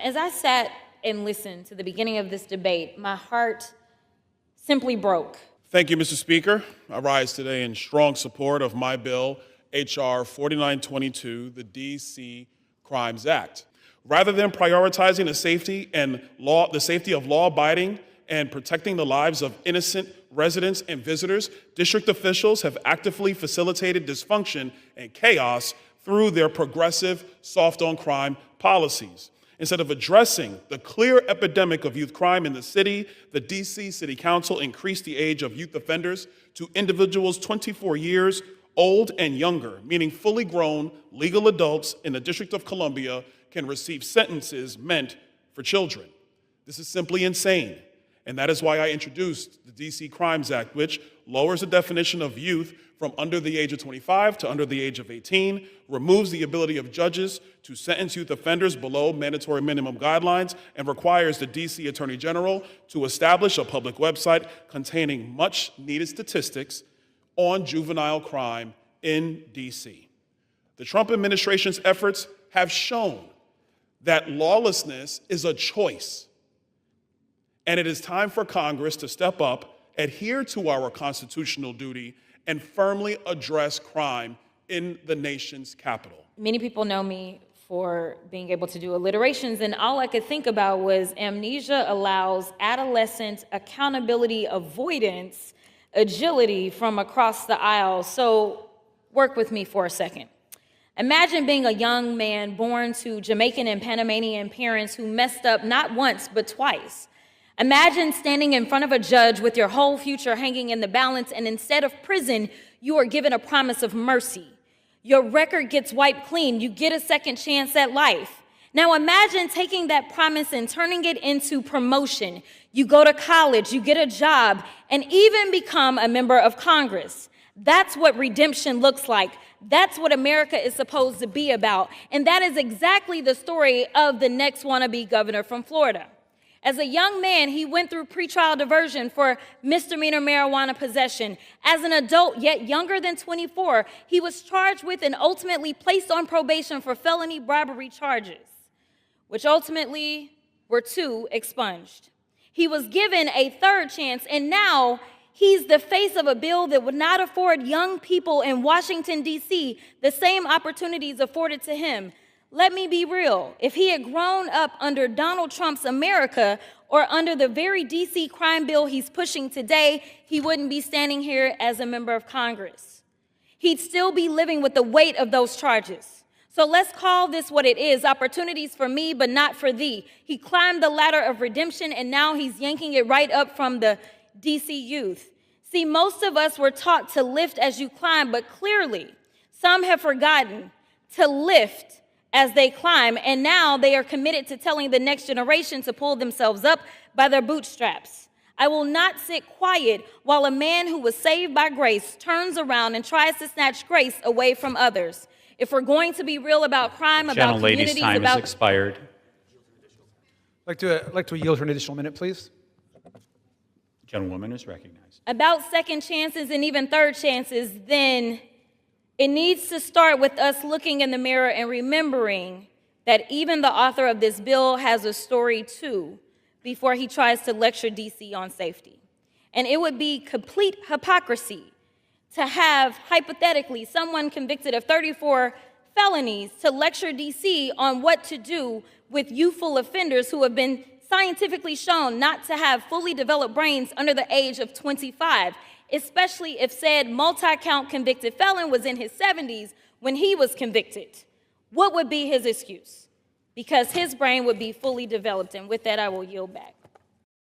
as I sat and listened to the beginning of this debate, my heart simply broke. Thank you, Mr. Speaker. I rise today in strong support of my bill, H.R. 4922, the DC Crimes Act. Rather than prioritizing the safety of law-abiding and protecting the lives of innocent residents and visitors, district officials have actively facilitated dysfunction and chaos through their progressive soft-on-crime policies. Instead of addressing the clear epidemic of youth crime in the city, the DC City Council increased the age of youth offenders to individuals 24 years old and younger, meaning fully grown legal adults in the District of Columbia can receive sentences meant for children. This is simply insane, and that is why I introduced the DC Crimes Act, which lowers the definition of youth from under the age of 25 to under the age of 18, removes the ability of judges to sentence youth offenders below mandatory minimum guidelines, and requires the DC Attorney General to establish a public website containing much-needed statistics on juvenile crime in DC. The Trump administration's efforts have shown that lawlessness is a choice, and it is time for Congress to step up, adhere to our constitutional duty, and firmly address crime in the nation's capital. Many people know me for being able to do alliterations, and all I could think about was amnesia allows adolescent accountability avoidance agility from across the aisle. So work with me for a second. Imagine being a young man born to Jamaican and Panamanian parents who messed up not once, but twice. Imagine standing in front of a judge with your whole future hanging in the balance, and instead of prison, you are given a promise of mercy. Your record gets wiped clean. You get a second chance at life. Now imagine taking that promise and turning it into promotion. You go to college, you get a job, and even become a member of Congress. That's what redemption looks like. That's what America is supposed to be about. And that is exactly the story of the next wannabe governor from Florida. As a young man, he went through pretrial diversion for misdemeanor marijuana possession. As an adult, yet younger than 24, he was charged with and ultimately placed on probation for felony bribery charges, which ultimately were 2 expunged. He was given a third chance, and now he's the face of a bill that would not afford young people in Washington, D.C. the same opportunities afforded to him. Let me be real. If he had grown up under Donald Trump's America or under the very D.C. crime bill he's pushing today, he wouldn't be standing here as a member of Congress. He'd still be living with the weight of those charges. So let's call this what it is, opportunities for me, but not for thee. He climbed the ladder of redemption, and now he's yanking it right up from the DC youth. See, most of us were taught to lift as you climb, but clearly some have forgotten to lift as they climb, and now they are committed to telling the next generation to pull themselves up by their bootstraps. I will not sit quiet while a man who was saved by grace turns around and tries to snatch grace away from others. If we're going to be real about crime, about communities, Gentlelady's time has expired. I'd like to yield for an additional minute, please. Gentlewoman is recognized. About second chances and even third chances, then it needs to start with us looking in the mirror and remembering that even the author of this bill has a story too before he tries to lecture DC on safety. And it would be complete hypocrisy to have, hypothetically, someone convicted of 34 felonies to lecture DC on what to do with youthful offenders who have been scientifically shown not to have fully developed brains under the age of 25, especially if said multi-count convicted felon was in his 70s when he was convicted. What would be his excuse? Because his brain would be fully developed, and with that, I will yield back.